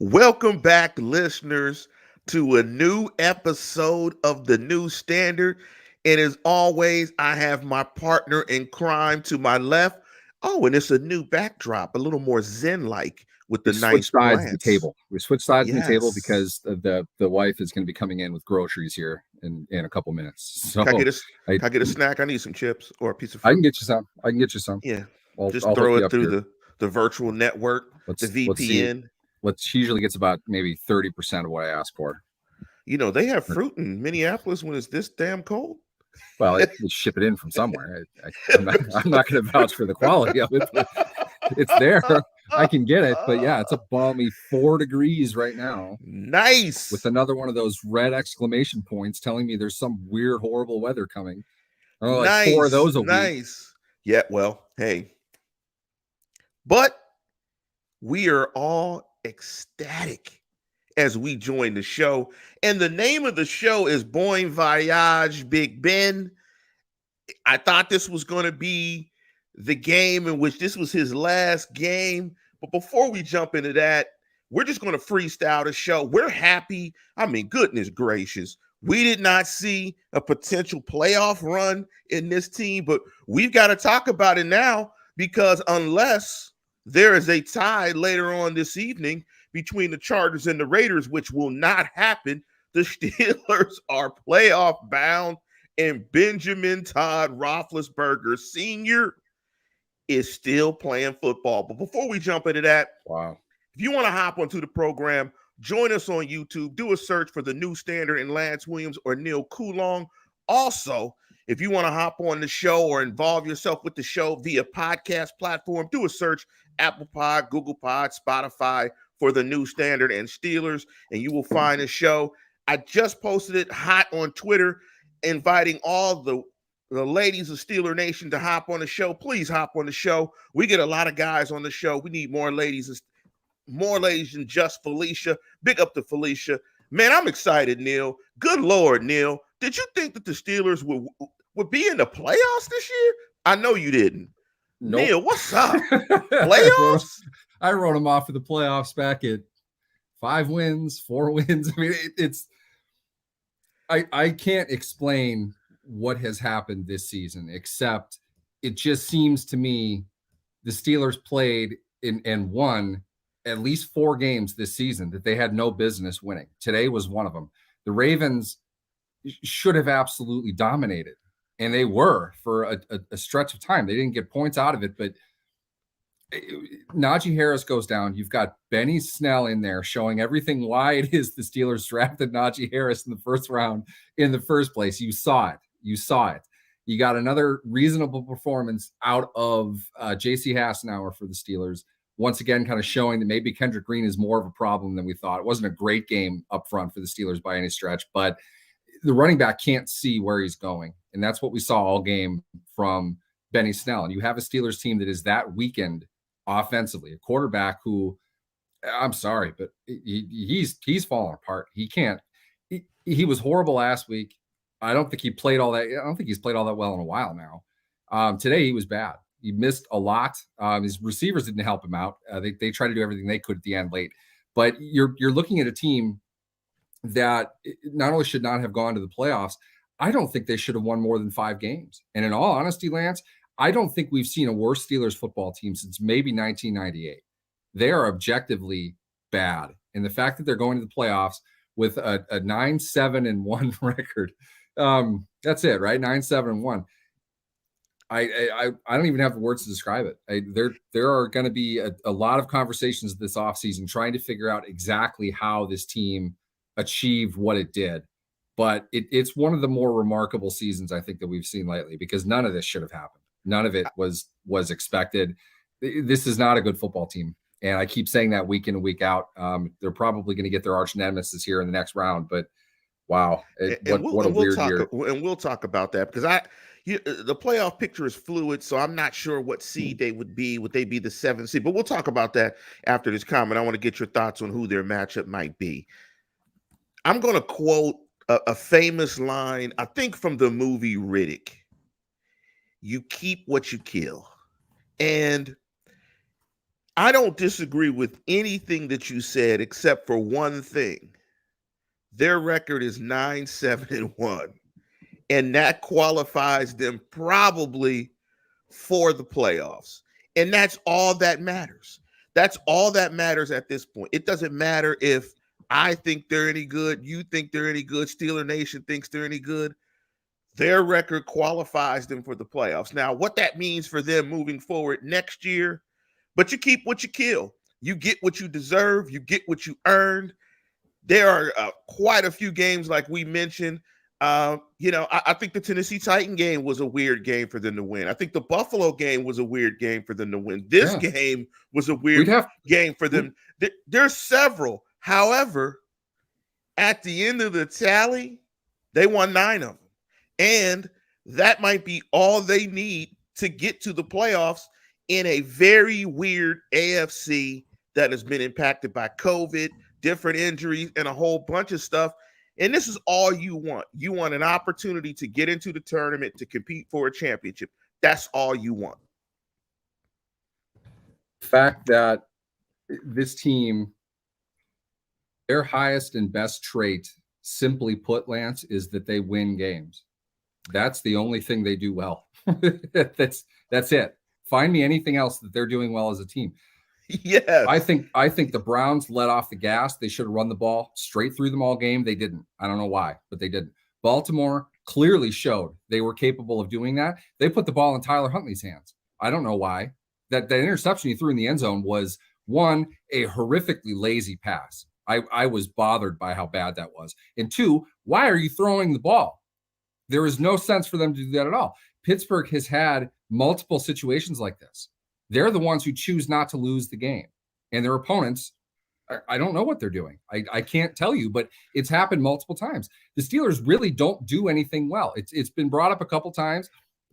Welcome back, listeners, to a new episode of The New Standard. And as always, I have my partner in crime to my left. Oh, and it's a new backdrop, a little more zen like with We the switched nice sides of the plants. table. We switched sides of the table Yes. because the wife is going to be coming in with groceries here in a couple minutes. Can I So get a, I can I get a snack? I need some chips or a piece of I can fruit. get you some. I can get you some. Yeah. I'll Just I'll hook throw you it up through here. the virtual network, the Let's see. VPN. Let's usually gets about maybe 30% of what I ask for. They have fruit in Minneapolis when it's this damn cold. Well, they ship it in from somewhere. I'm not going to vouch for the quality of it, but it's there. I can get it, but yeah, it's a balmy 4 degrees right now, with Nice. another one of those red exclamation points telling me there's some weird, horrible weather coming. Oh, like four of Nice, those a week. nice. Yeah, well, hey, but we are all ecstatic as we join the show. And the name of the show is Bon Voyage, Big Ben. I thought this was going to be the game in which this was his last game. But before we jump into that, we're just going to freestyle the show. We're happy. I mean, goodness gracious. We did not see a potential playoff run in this team, but we've got to talk about it now because unless there is a tie later on this evening between the Chargers and the Raiders, which will not happen, the Steelers are playoff bound and Benjamin Todd Roethlisberger Sr. is still playing football. But before we jump into that, Wow. if you want to hop onto the program, join us on YouTube. Do a search for The New Standard and Lance Williams or Neal Coolong. Also, if you want to hop on the show or involve yourself with the show via podcast platform, do a search Apple Pod, Google Pod, Spotify for The New Standard and Steelers, and you will find the show. I just posted it hot on Twitter, inviting all the ladies of Steeler Nation to hop on the show. Please hop on the show. We get a lot of guys on the show. We need more ladies than just Felicia. Big up to Felicia. Man, I'm excited, Neal. Good Lord, Neal. Did you think that the Steelers would be in the playoffs this year? I know you didn't. Nope. Neal, what's up? I Playoffs? wrote them off for the playoffs back at 5 wins, 4 wins. I mean, I can't explain what has happened this season, except it just seems to me the Steelers played and won at least 4 games this season that they had no business winning. Today was one of them. The Ravens should have absolutely dominated, and they were for a stretch of time. They didn't get points out of it, but Najee Harris goes down. You've got Benny Snell in there showing everything why it is the Steelers drafted Najee Harris in the first round in the first place. You saw it. You got another reasonable performance out of J.C. Hassenauer for the Steelers. Once again, kind of showing that maybe Kendrick Green is more of a problem than we thought. It wasn't a great game up front for the Steelers by any stretch, but the running back can't see where he's going. And that's what we saw all game from Benny Snell. And you have a Steelers team that is that weakened offensively, a quarterback who, I'm sorry, but he's falling apart. He can't. He was horrible last week. I don't think he's played all that well in a while now. Today he was bad. He missed a lot. His receivers didn't help him out. They tried to do everything they could at the end late. But you're looking at a team that not only should not have gone to the playoffs, I don't think they should have won more than 5 games. And in all honesty, Lance, I don't think we've seen a worse Steelers football team since maybe 1998. They are objectively bad. And the fact that they're going to the playoffs with a 9-7-1 record, that's it, right? 9-7-1. I don't even have the words to describe it. There are going to be a lot of conversations this offseason trying to figure out exactly how this team achieved what it did. But it's one of the more remarkable seasons I think that we've seen lately, because none of this should have happened. None of it was expected. This is not a good football team. And I keep saying that week in and week out. They're probably going to get their arch nemesis here in the next round. But wow, what a weird year. And we'll talk about that because the playoff picture is fluid, so I'm not sure what seed they would be. Would they be the 7th seed? But we'll talk about that after this comment. I want to get your thoughts on who their matchup might be. I'm going to quote a famous line, I think from the movie Riddick. You keep what you kill. And I don't disagree with anything that you said except for one thing. Their record is 9-7-1, and that qualifies them probably for the playoffs. And that's all that matters. That's all that matters at this point. It doesn't matter if I think they're any good, you think they're any good, Steeler Nation thinks they're any good. Their record qualifies them for the playoffs. Now, what that means for them moving forward next year, but you keep what you kill. You get what you deserve, you get what you earned. There are quite a few games, like we mentioned. I think the Tennessee Titan game was a weird game for them to win. I think the Buffalo game was a weird game for them to win. This game was a weird game for them. There's several. However, at the end of the tally, they won 9 of them. And that might be all they need to get to the playoffs in a very weird AFC that has been impacted by COVID, different injuries, and a whole bunch of stuff. And this is all you want. You want an opportunity to get into the tournament, to compete for a championship. That's all you want. The fact that this team, their highest and best trait, simply put, Lance, is that they win games. That's the only thing they do well. That's it. Find me anything else that they're doing well as a team. Yes. I think the Browns let off the gas. They should have run the ball straight through them all game. They didn't. I don't know why, but they didn't. Baltimore clearly showed they were capable of doing that. They put the ball in Tyler Huntley's hands. I don't know why. That interception he threw in the end zone was, one, a horrifically lazy pass. I was bothered by how bad that was. And two, why are you throwing the ball? There is no sense for them to do that at all. Pittsburgh has had multiple situations like this. They're the ones who choose not to lose the game. And their opponents, I don't know what they're doing. I can't tell you, but it's happened multiple times. The Steelers really don't do anything well. It's been brought up a couple times.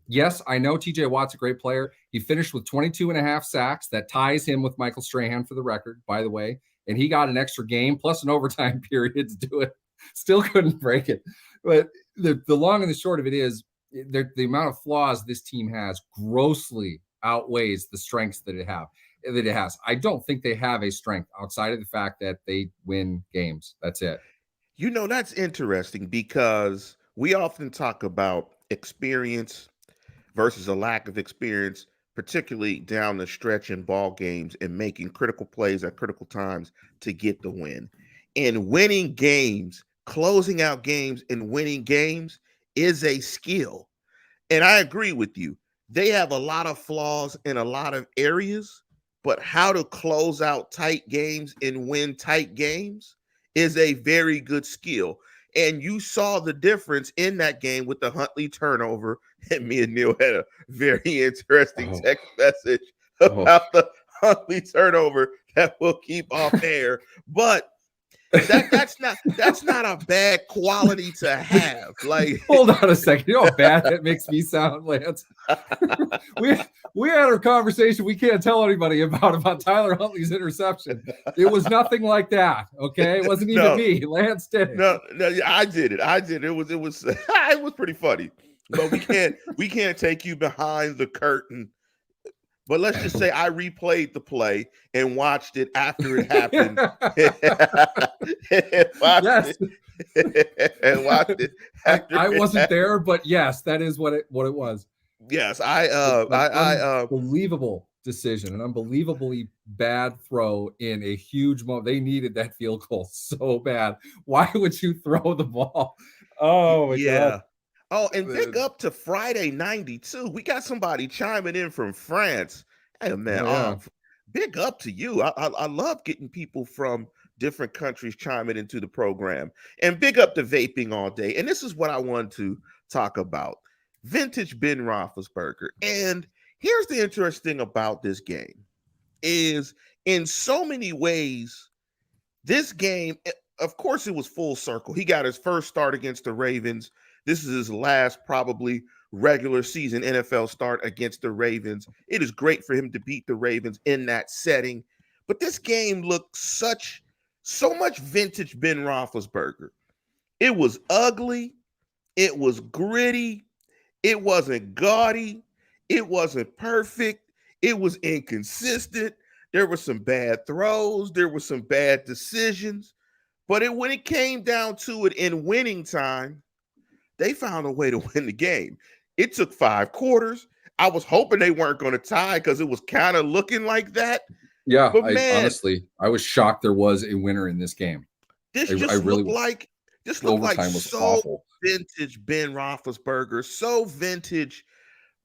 Yes, I know TJ Watt's a great player. He finished with 22 and a half sacks. That ties him with Michael Strahan for the record, by the way. And he got an extra game plus an overtime period to do it. Still couldn't break it. But the long and the short of it is, the amount of flaws this team has grossly outweighs the strengths that it has. I don't think they have a strength outside of the fact that they win games. That's it. That's interesting because we often talk about experience versus a lack of experience, particularly down the stretch in ball games and making critical plays at critical times to get the win. And winning games, closing out games and winning games is a skill. And I agree with you. They have a lot of flaws in a lot of areas, but how to close out tight games and win tight games is a very good skill. And you saw the difference in that game with the Huntley turnover. And me and Neal had a very interesting text message about the Huntley turnover that we'll keep off air. But that's not a bad quality to have. Like, hold on a second. You know how bad that makes me sound, Lance? we had a conversation we can't tell anybody about Tyler Huntley's interception. It was nothing like that. Okay, it wasn't even me. Lance did it. No, I did it. It was it was pretty funny. But we can't take you behind the curtain. But let's just say I replayed the play and watched it after it happened. and watched it after I wasn't there, but yes, that is what it was. Yes, unbelievable decision, an unbelievably bad throw in a huge moment. They needed that field goal so bad. Why would you throw the ball? Oh my God. Oh, and big up to Friday 92. We got somebody chiming in from France. Hey, man, big up to you. I love getting people from different countries chiming into the program. And big up to Vaping All Day. And this is what I want to talk about. Vintage Ben Roethlisberger. And here's the interesting thing about this game is in so many ways, this game, of course, it was full circle. He got his first start against the Ravens. This is his last probably regular season NFL start against the Ravens. It is great for him to beat the Ravens in that setting. But this game looked so much vintage Ben Roethlisberger. It was ugly. It was gritty. It wasn't gaudy. It wasn't perfect. It was inconsistent. There were some bad throws, there were some bad decisions, but when it came down to it in winning time, they found a way to win the game. It took 5 quarters. I was hoping they weren't going to tie because it was kind of looking like that. Yeah, But I man, honestly, I was shocked there was a winner in this game. this I just really looked was. like Overtime was so awful. vintage Ben Roethlisberger, so vintage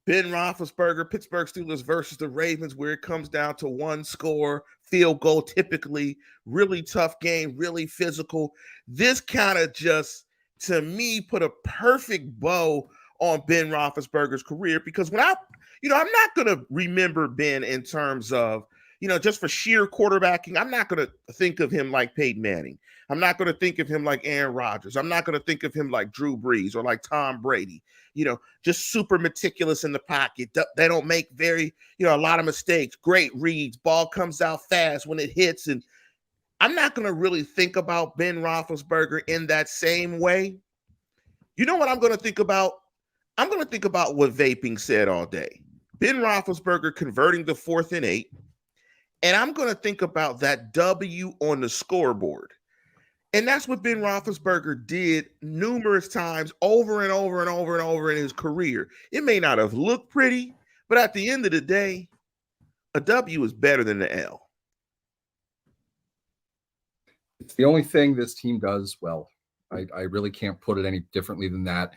Ben Roethlisberger, Pittsburgh Steelers versus the Ravens, where it comes down to one score, field goal, typically really tough game, really physical. This kind of just, to me, put a perfect bow on Ben Roethlisberger's career because I'm not going to remember Ben in terms of, just for sheer quarterbacking. I'm not going to think of him like Peyton Manning. I'm not going to think of him like Aaron Rodgers. I'm not going to think of him like Drew Brees or like Tom Brady. Just super meticulous in the pocket. They don't make a lot of mistakes. Great reads. Ball comes out fast when it hits. And I'm not going to really think about Ben Roethlisberger in that same way. You know what I'm going to think about? I'm going to think about what vaping said all day. Ben Roethlisberger converting the 4th and 8. And I'm going to think about that W on the scoreboard. And that's what Ben Roethlisberger did numerous times over and over and over and over in his career. It may not have looked pretty, but at the end of the day, a W is better than the L. It's the only thing this team does well. I really can't put it any differently than that.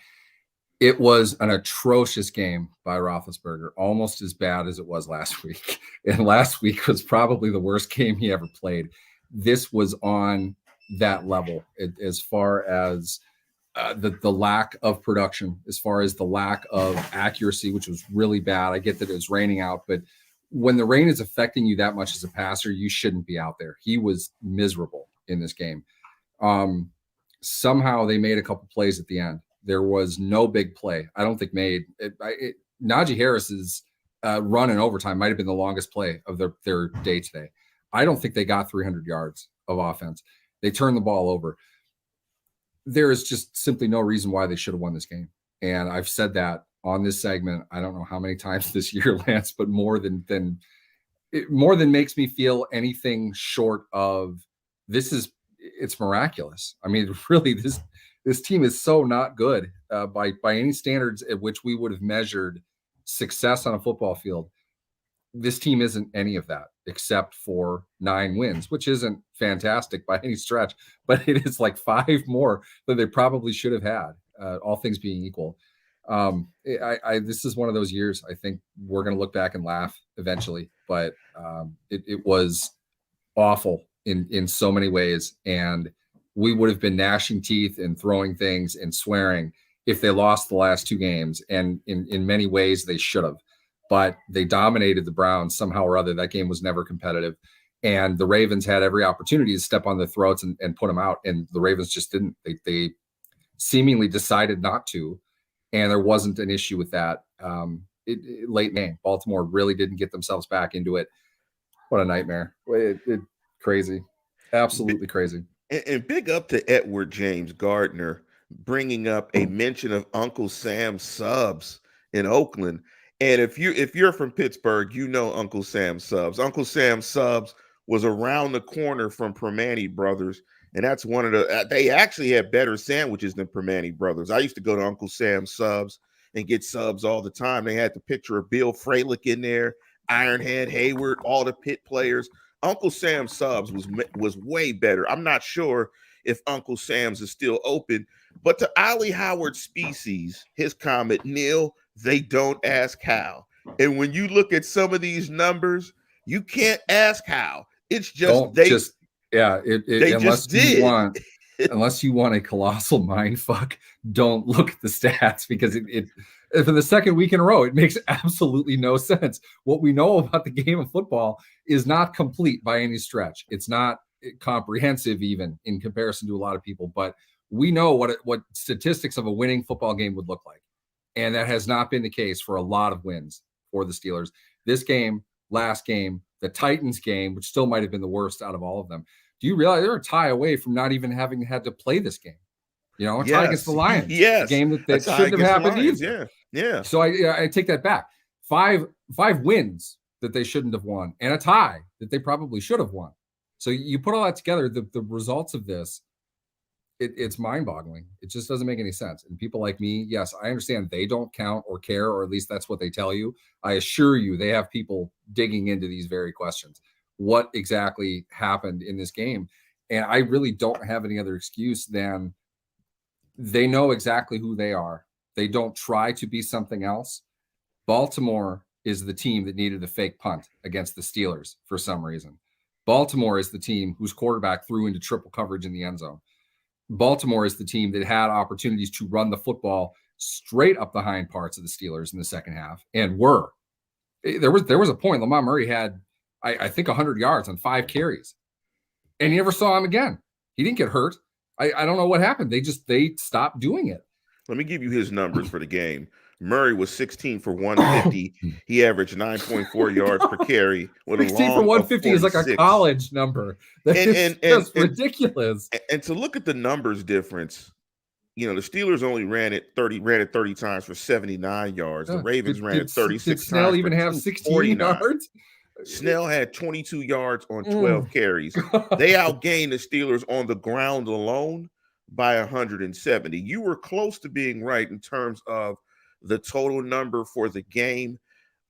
It was an atrocious game by Roethlisberger, almost as bad as it was last week. And last week was probably the worst game he ever played. This was on that level as far as the lack of production, as far as the lack of accuracy, which was really bad. I get that it was raining out, but when the rain is affecting you that much as a passer, you shouldn't be out there. He was miserable in this game. Somehow they made a couple plays at the end. There was no big play. I don't think Najee Harris's run in overtime might have been the longest play of their day today. I don't think they got 300 yards of offense. They turned the ball over. There is just simply no reason why they should have won this game. And I've said that on this segment, I don't know how many times this year, Lance, but more than makes me feel anything short of it's miraculous. I mean, really, this team is so not good by any standards at which we would have measured success on a football field. This team isn't any of that except for 9 wins, which isn't fantastic by any stretch, but it is like 5 more than they probably should have had, all things being equal. This is one of those years I think we're going to look back and laugh eventually, but it was awful in so many ways. And we would have been gnashing teeth and throwing things and swearing if they lost the last 2 games. And in many ways they should have, but they dominated the Browns somehow or other. That game was never competitive. And the Ravens had every opportunity to step on their throats and put them out. And the Ravens just didn't. They seemingly decided not to. And there wasn't an issue with that. Late game, Baltimore really didn't get themselves back into it. What a nightmare. Crazy. Absolutely crazy. And big up to Edward James Gardner bringing up a mention of Uncle Sam Subs in Oakland. And if you're from Pittsburgh, you know Uncle Sam Subs. Uncle Sam Subs was around the corner from Permane Brothers, and that's one of they actually had better sandwiches than Permane Brothers. I used to go to Uncle Sam Subs and get subs all the time. They had the picture of Bill Fralick in there, Ironhead, Hayward, all the Pitt players. Uncle Sam Subs was way better. I'm not sure if Uncle Sam's is still open, but to Ollie Howard Species, his comment, Neal, they don't ask how. And when you look at some of these numbers, you can't ask how. It's just they just did. Unless you want a colossal mind fuck, don't look at the stats because for the second week in a row, it makes absolutely no sense. What we know about the game of football is not complete by any stretch. It's not comprehensive even in comparison to a lot of people, but we know what statistics of a winning football game would look like. And that has not been the case for a lot of wins for the Steelers. This game, last game, the Titans game, which still might have been the worst out of all of them. Do you realize they're a tie away from not even having had to play this game? A tie against the Lions. Yes. A game that shouldn't have happened either. Yeah. So I take that back. Five wins that they shouldn't have won, and a tie that they probably should have won. So you put all that together, the results of this, it's mind-boggling. It just doesn't make any sense. And people like me, yes, I understand they don't count or care, or at least that's what they tell you. I assure you they have people digging into these very questions. What exactly happened in this game? And I really don't have any other excuse than they know exactly who they are. They don't try to be something else. Baltimore is the team that needed a fake punt against the Steelers for some reason. Baltimore is the team whose quarterback threw into triple coverage in the end zone. Baltimore is the team that had opportunities to run the football straight up the hind parts of the Steelers in the second half, and there was a point Lamar Murray had, I think, 100 yards on 5 carries, and you never saw him again. He didn't get hurt. I don't know what happened. They stopped doing it. Let me give you his numbers for the game. Murray was 16 for 150. He averaged 9.4 yards per carry with 16 a long for 150 is like a college number. That's ridiculous. And to look at the numbers difference, the Steelers only ran it 30 times for 79 yards. The Ravens ran it 36 times. Did Snell even have 16 yards? Snell had 22 yards on 12 carries. They outgained the Steelers on the ground alone by 170. You were close to being right in terms of the total number for the game.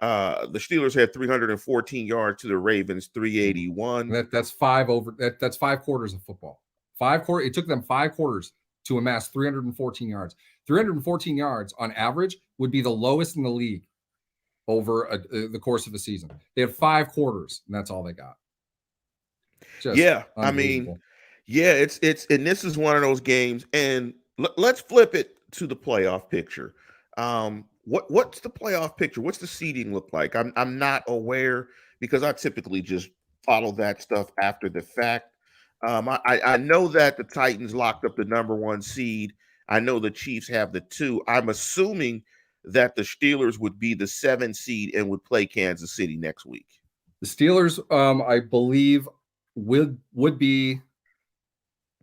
The Steelers had 314 yards to the Ravens 381. That's 5 over. That's 5 quarters of football. It took them 5 quarters to amass 314 yards. 314 yards on average would be the lowest in the league over the course of a season. They had 5 quarters, and that's all they got. I mean, it's and this is one of those games. And let's flip it to the playoff picture. What's the playoff picture? What's the seeding look like? I'm not aware because I typically just follow that stuff after the fact. I know that the Titans locked up the number 1 seed. I know the Chiefs have the 2. I'm assuming that the Steelers would be the 7 seed and would play Kansas City next week. The Steelers, I believe, would be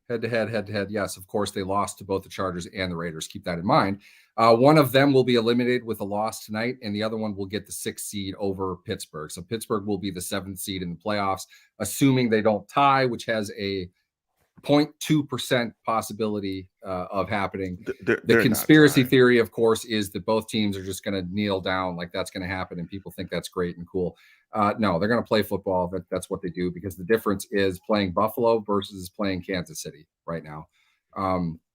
head-to-head. Yes, of course, they lost to both the Chargers and the Raiders. Keep that in mind. One of them will be eliminated with a loss tonight, and the other one will get the 6th seed over Pittsburgh. So Pittsburgh will be the 7th seed in the playoffs, assuming they don't tie, which has a 0.2% possibility of happening. The conspiracy theory, of course, is that both teams are just going to kneel down like that's going to happen, and people think that's great and cool. No, they're going to play football. That's what they do, because the difference is playing Buffalo versus playing Kansas City right now.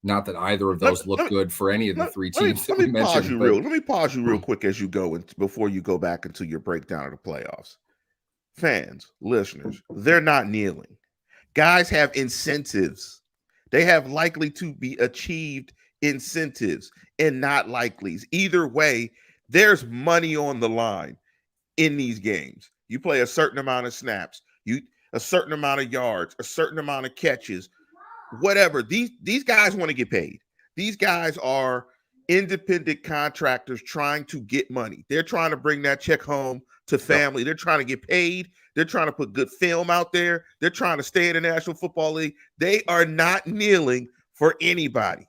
Not that either of those look good for any of the 3 teams that we mentioned. Let me pause you real quick as you go and before you go back into your breakdown of the playoffs. Fans, listeners, they're not kneeling. Guys have incentives. They have likely to be achieved incentives and not likelies. Either way, there's money on the line in these games. You play a certain amount of snaps, a certain amount of yards, a certain amount of catches, whatever. These guys want to get paid. These guys are independent contractors trying to get money. They're trying to bring that check home to family. They're trying to get paid. They're trying to put good film out there. They're trying to stay in the National Football League. They are not kneeling for anybody.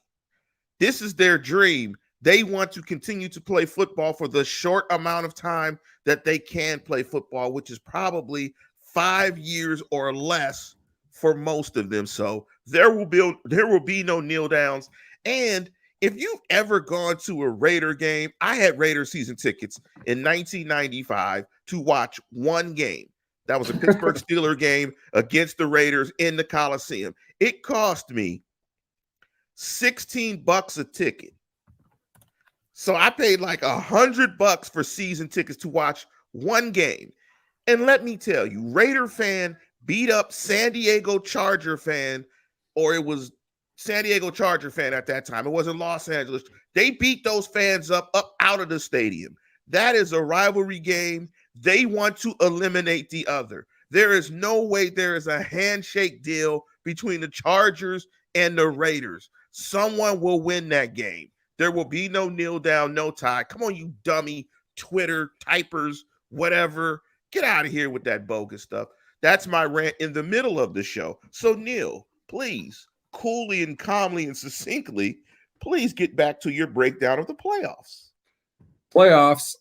This is their dream. They want to continue to play football for the short amount of time that they can play football, which is probably 5 years or less for most of them. So there will be no kneel downs. And if you've ever gone to a Raider game, I had Raider season tickets in 1995 to watch one game. That was a Pittsburgh Steelers game against the Raiders in the Coliseum. It cost me $16 a ticket. So I paid like $100 for season tickets to watch one game. And let me tell you, Raider fan beat up San Diego Charger fan, or it was San Diego Charger fan at that time. It wasn't Los Angeles. They beat those fans up out of the stadium. That is a rivalry game. They want to eliminate the other. There is no way there is a handshake deal between the Chargers and the Raiders. Someone will win that game. There will be no kneel down, no tie. Come on, you dummy Twitter typers, whatever. Get out of here with that bogus stuff. That's my rant in the middle of the show. So, Neal, please, coolly and calmly and succinctly, please get back to your breakdown of the playoffs. Playoffs,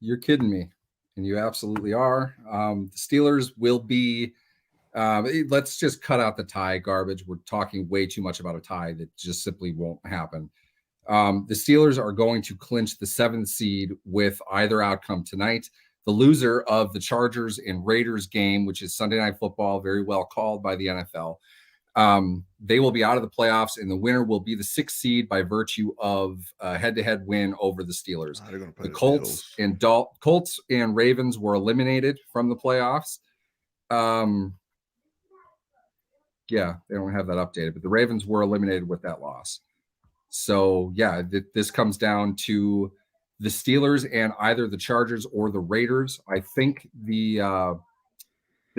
you're kidding me. And you absolutely are. The Steelers will be. Let's just cut out the tie garbage. We're talking way too much about a tie that just simply won't happen. The Steelers are going to clinch the 7th seed with either outcome tonight. The loser of the Chargers and Raiders game, which is Sunday Night Football, very well called by the NFL, they will be out of the playoffs, and the winner will be the 6th seed by virtue of a head-to-head win over the Steelers. The Colts and Ravens were eliminated from the playoffs. Yeah, they don't have that updated, but the Ravens were eliminated with that loss. So, yeah, this comes down to the Steelers and either the Chargers or the Raiders. I think the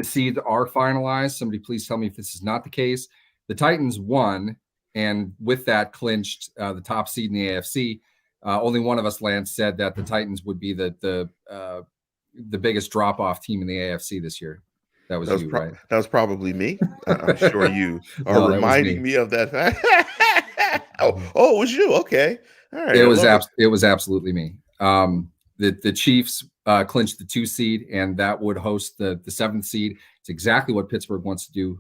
seeds are finalized. Somebody please tell me if this is not the case. The Titans won, and with that clinched the top seed in the AFC. Only one of us, Lance, said that the Titans would be the biggest drop-off team in the AFC this year. That was you, right? That was probably me. I'm sure you are reminding me of that fact. oh, it was you. Okay. All right. It was absolutely me. The Chiefs clinched the 2 seed, and that would host the 7th seed. It's exactly what Pittsburgh wants to do.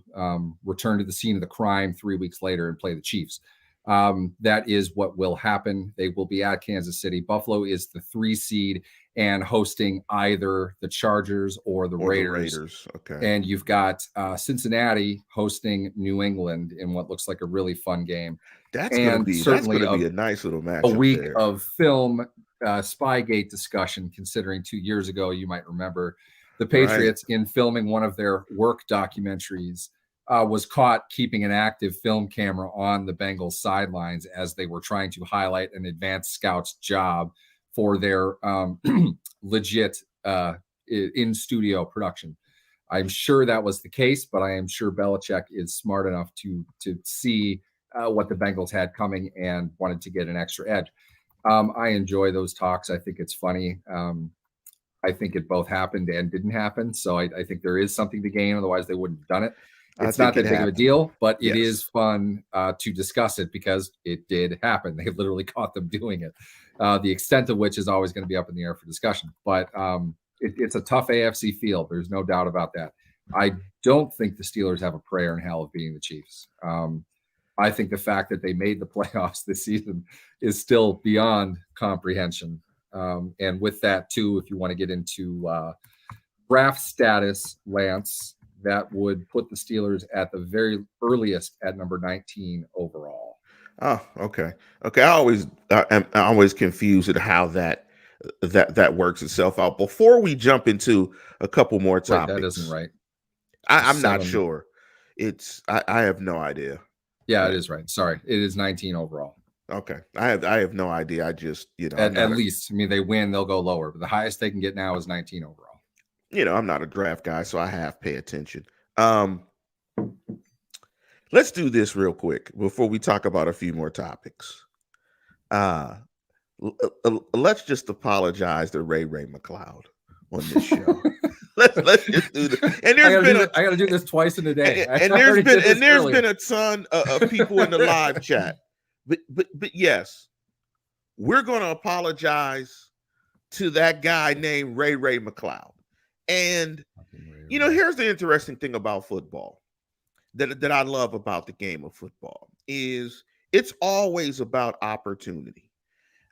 Return to the scene of the crime 3 weeks later and play the Chiefs. That is what will happen. They will be at Kansas City. Buffalo is the 3 seed and hosting either the Chargers or the Raiders. Okay. And you've got Cincinnati hosting New England in what looks like a really fun game. That's going to be a nice little match. A week of film Spygate discussion, considering 2 years ago, you might remember the Patriots in filming one of their work documentaries was caught keeping an active film camera on the Bengals sidelines as they were trying to highlight an advanced scout's job for their legit in-studio production. I'm sure that was the case, but I am sure Belichick is smart enough to see what the Bengals had coming and wanted to get an extra edge. I enjoy those talks. I think it's funny. I think it both happened and didn't happen. So I think there is something to gain. Otherwise, they wouldn't have done it. It's not that big of a deal, but it is fun to discuss it because it did happen. They literally caught them doing it. The extent of which is always going to be up in the air for discussion. But it's a tough AFC field. There's no doubt about that. I don't think the Steelers have a prayer in hell of beating the Chiefs. I think the fact that they made the playoffs this season is still beyond comprehension. And with that, too, if you want to get into draft status, Lance, that would put the Steelers at the very earliest at number 19 overall. Oh, okay. I'm always confused at how that works itself out. Before we jump into a couple more topics, that isn't right. I'm not sure. I have no idea. Yeah, it is right. Sorry, it is 19 overall. Okay, I have no idea. I just at least. I mean, they win, they'll go lower, but the highest they can get now is 19 overall. I'm not a draft guy, so I have to pay attention. Let's do this real quick before we talk about a few more topics. Let's just apologize to Ray McCloud on this show. let's just do this. And I got to do this twice in a day. And there's been a ton of people in the live chat. But yes, we're going to apologize to that guy named Ray McCloud. And here's the interesting thing about football that I love about the game of football is it's always about opportunity.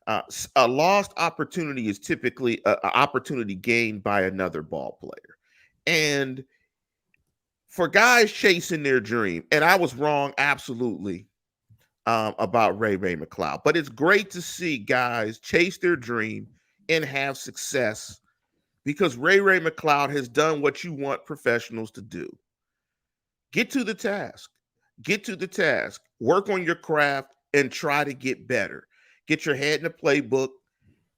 A lost opportunity is typically an opportunity gained by another ball player. And for guys chasing their dream, and I was wrong absolutely about Ray McCloud, but it's great to see guys chase their dream and have success because Ray McCloud has done what you want professionals to do. Get to the task. Work on your craft and try to get better. Get your head in the playbook,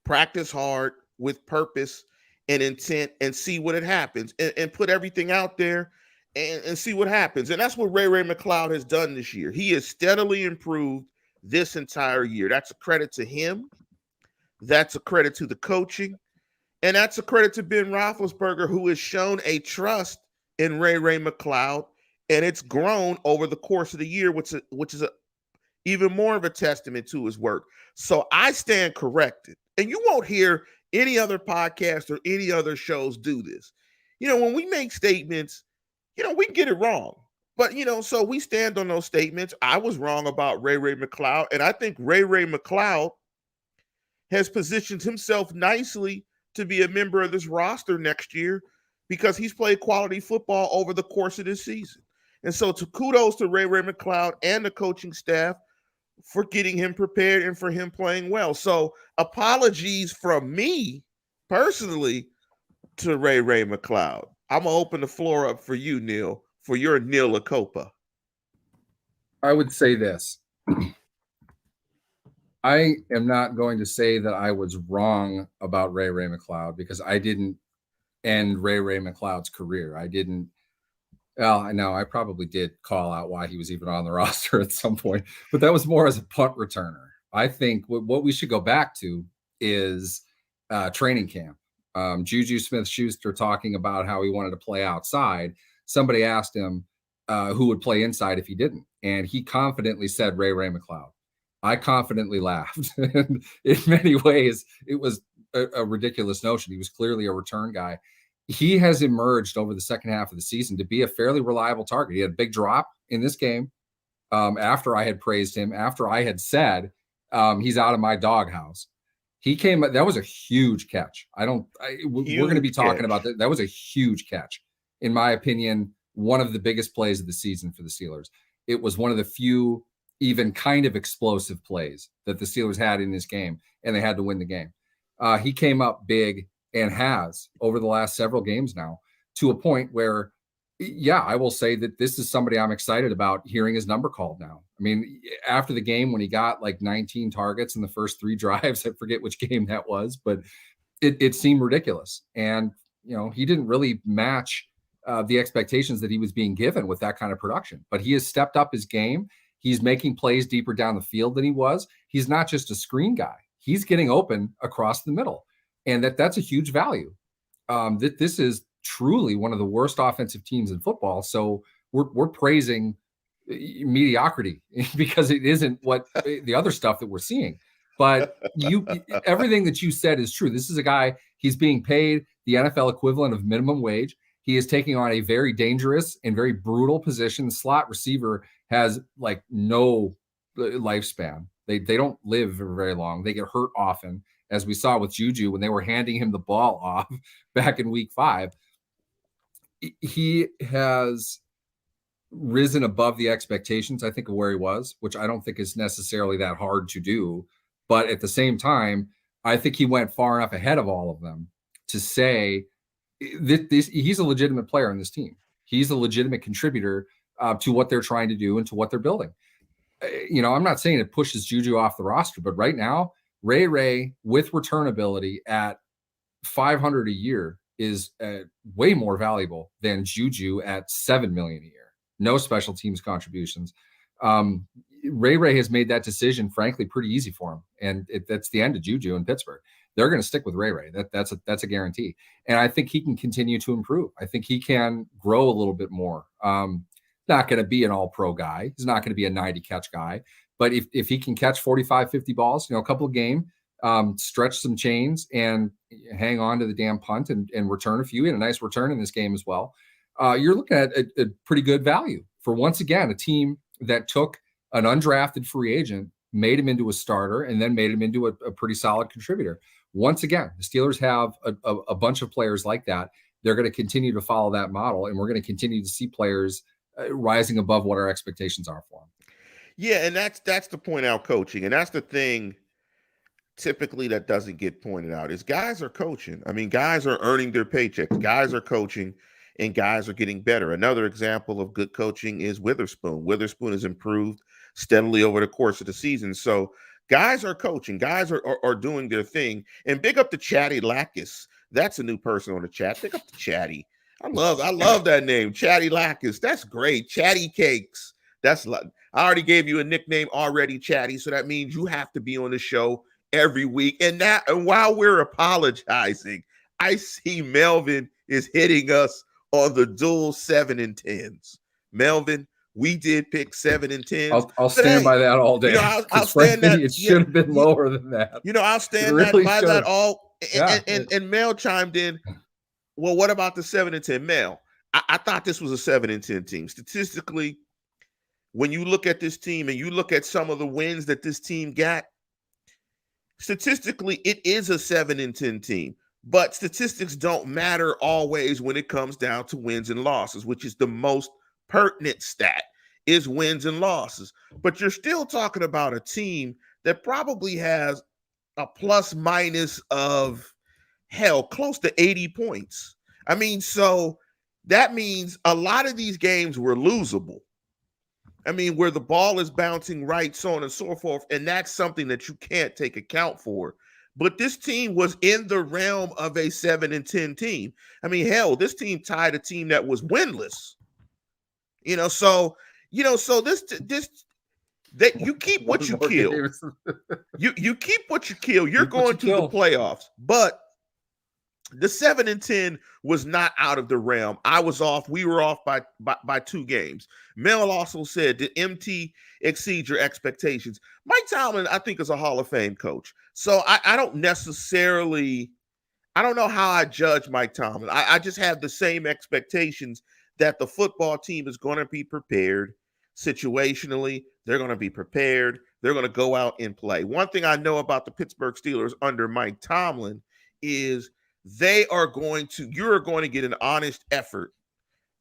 practice hard with purpose and intent and see what happens and put everything out there and see what happens. And that's what Ray McCloud has done this year. He has steadily improved this entire year. That's a credit to him. That's a credit to the coaching. And that's a credit to Ben Roethlisberger, who has shown a trust in Ray McCloud. And it's grown over the course of the year, which is even more of a testament to his work. So I stand corrected. And you won't hear any other podcast or any other shows do this. When we make statements, we get it wrong. But, so we stand on those statements. I was wrong about Ray McCloud, and I think Ray McCloud has positioned himself nicely to be a member of this roster next year because he's played quality football over the course of this season. And so kudos to Ray McCloud and the coaching staff for getting him prepared and for him playing well. So apologies from me personally to Ray McCloud. I'm going to open the floor up for you, Neal, for your Neal Copa. I would say this. I am not going to say that I was wrong about Ray McCloud because I didn't end Ray McCloud's career. I didn't. Well, I know I probably did call out why he was even on the roster at some point, but that was more as a punt returner. I think what we should go back to is training camp. Juju Smith-Schuster talking about how he wanted to play outside. Somebody asked him who would play inside if he didn't, and he confidently said Ray McCloud. I confidently laughed. In many ways, it was a ridiculous notion. He was clearly a return guy. He has emerged over the second half of the season to be a fairly reliable target. He had a big drop in this game after I had praised him, after I had said he's out of my doghouse. He came. That was a huge catch. We're going to be talking about that. That was a huge catch. In my opinion, one of the biggest plays of the season for the Steelers. It was one of the few even kind of explosive plays that the Steelers had in this game, and they had to win the game. He came up big and has over the last several games now to a point where, yeah, I will say that this is somebody I'm excited about hearing his number called now. I mean, after the game when he got like 19 targets in the first 3 drives, I forget which game that was, but it seemed ridiculous. And, he didn't really match the expectations that he was being given with that kind of production, but he has stepped up his game. He's making plays deeper down the field than he was. He's not just a screen guy. He's getting open across the middle. And that's a huge value. This is truly one of the worst offensive teams in football. So we're praising mediocrity because it isn't what the other stuff that we're seeing. But everything that you said is true. This is a guy, he's being paid the NFL equivalent of minimum wage. He is taking on a very dangerous and very brutal position. The slot receiver has like no lifespan. They don't live very long. They get hurt often, as we saw with Juju when they were handing him the ball off back in week 5. He has risen above the expectations, I think, of where he was, which I don't think is necessarily that hard to do. But at the same time, I think he went far enough ahead of all of them to say that he's a legitimate player on this team. He's a legitimate contributor to what they're trying to do and to what they're building. I'm not saying it pushes Juju off the roster, but right now, Ray with return ability at $500 a year is way more valuable than Juju at $7 million a year. No special teams contributions. Ray has made that decision, frankly, pretty easy for him, and that's the end of Juju in Pittsburgh. They're going to stick with Ray. That's a guarantee, and I think he can continue to improve. I think he can grow a little bit more. Not going to be an all-pro guy. He's not going to be a 90-catch guy. But if he can catch 45, 50 balls, a couple of game, stretch some chains and hang on to the damn punt and return a few, and a nice return in this game as well, you're looking at a pretty good value for, once again, a team that took an undrafted free agent, made him into a starter, and then made him into a pretty solid contributor. Once again, the Steelers have a bunch of players like that. They're going to continue to follow that model, and we're going to continue to see players rising above what our expectations are for them. Yeah, and that's the point out coaching, and that's the thing typically that doesn't get pointed out is guys are coaching. I mean, guys are earning their paychecks. Guys are coaching, and guys are getting better. Another example of good coaching is Witherspoon. Witherspoon has improved steadily over the course of the season. So guys are coaching. Guys are doing their thing. And big up to Chatty Lackus. That's a new person on the chat. Big up to Chatty. I love that name, Chatty Lackus. That's great. Chatty Cakes. I already gave you a nickname already, Chatty. So that means you have to be on the show every week. And while we're apologizing, I see Melvin is hitting us on the dual 7 and 10s. Melvin, we did pick 7 and 10s. I'll stand by that all day. I'll stand that. It should have been lower than that. I'll stand by that Yeah. and Mel chimed in. Well, what about the 7-10? Mel, I thought this was a 7-10 team. Statistically, when you look at this team and you look at some of the wins that this team got, statistically, it is a 7-10 team. But statistics don't matter always when it comes down to wins and losses, which is the most pertinent stat, is wins and losses. But you're still talking about a team that probably has a plus minus of hell close to 80 points. I mean, so that means a lot of these games were losable. I mean, where the ball is bouncing right, so on and so forth. And that's something that you can't take account for. But this team was in the realm of a 7-10 team. I mean, hell, this team tied a team that was winless. So this that you keep what you kill. You keep what you kill. You're going to the playoffs. But the 7-10 was not out of the realm. I was off. We were off by 2 games. Mel also said, did MT exceed your expectations? Mike Tomlin, I think, is a Hall of Fame coach. So I don't necessarily, I don't know how I judge Mike Tomlin. I just have the same expectations that the football team is going to be prepared situationally. They're going to be prepared. They're going to go out and play. One thing I know about the Pittsburgh Steelers under Mike Tomlin is you're going to get an honest effort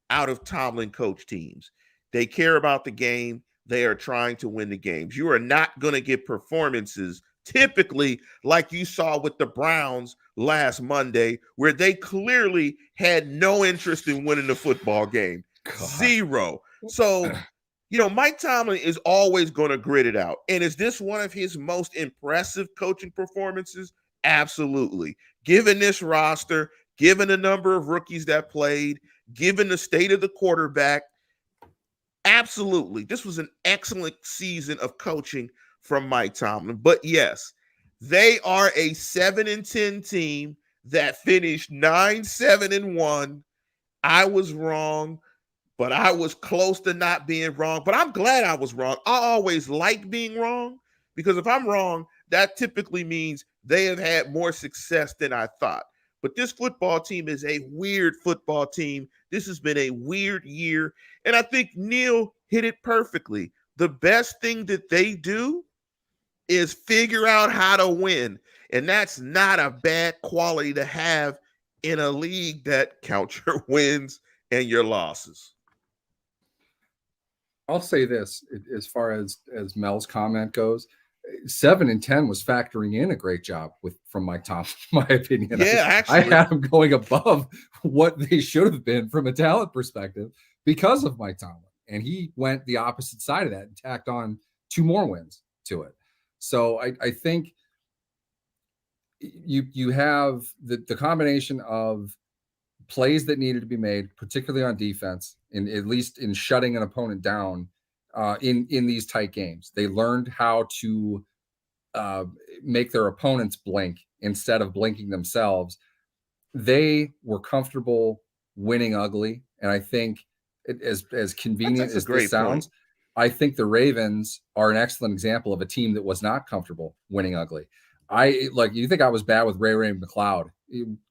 out of Tomlin coach teams. They care about the game. They are trying to win the games. You are not going to get performances typically like you saw with the Browns last Monday, where they clearly had no interest in winning the football game. God. Zero. So, Mike Tomlin is always going to grit it out. And is this one of his most impressive coaching performances? Absolutely. Given this roster, given the number of rookies that played, given the state of the quarterback, absolutely. This was an excellent season of coaching from Mike Tomlin. But yes, they are a 7-10 team that finished 9-7-1. I was wrong, but I was close to not being wrong. But I'm glad I was wrong. I always like being wrong, because if I'm wrong, that typically means they have had more success than I thought. But this football team is a weird football team. This has been a weird year. And I think Neal hit it perfectly. The best thing that they do is figure out how to win. And that's not a bad quality to have in a league that counts your wins and your losses. I'll say this, as far as Mel's comment goes, 7-10 was factoring in a great job from Mike Tomlin, in my opinion. Yeah, I had them going above what they should have been from a talent perspective because of Mike Tomlin. And he went the opposite side of that and tacked on 2 more wins to it. So I think you have the combination of plays that needed to be made, particularly on defense, at least in shutting an opponent down in these tight games. They learned how to make their opponents blink instead of blinking themselves. They were comfortable winning ugly. And I think as convenient as this sounds, I think the Ravens are an excellent example of a team that was not comfortable winning ugly. You think I was bad with Ray McCloud?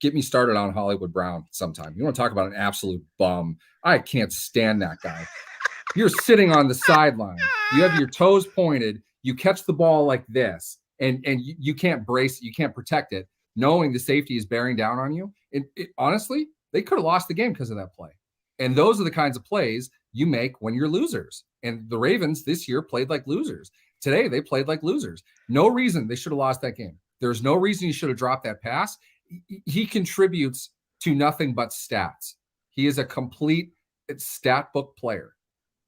Get me started on Hollywood Brown sometime. You want to talk about an absolute bum? I can't stand that guy. You're sitting on the sideline. You have your toes pointed. You catch the ball like this, and you can't brace it. You can't protect it, knowing the safety is bearing down on you. Honestly, they could have lost the game because of that play. And those are the kinds of plays you make when you're losers. And the Ravens this year played like losers. Today, they played like losers. No reason they should have lost that game. There's no reason you should have dropped that pass. He contributes to nothing but stats. He is a complete stat book player.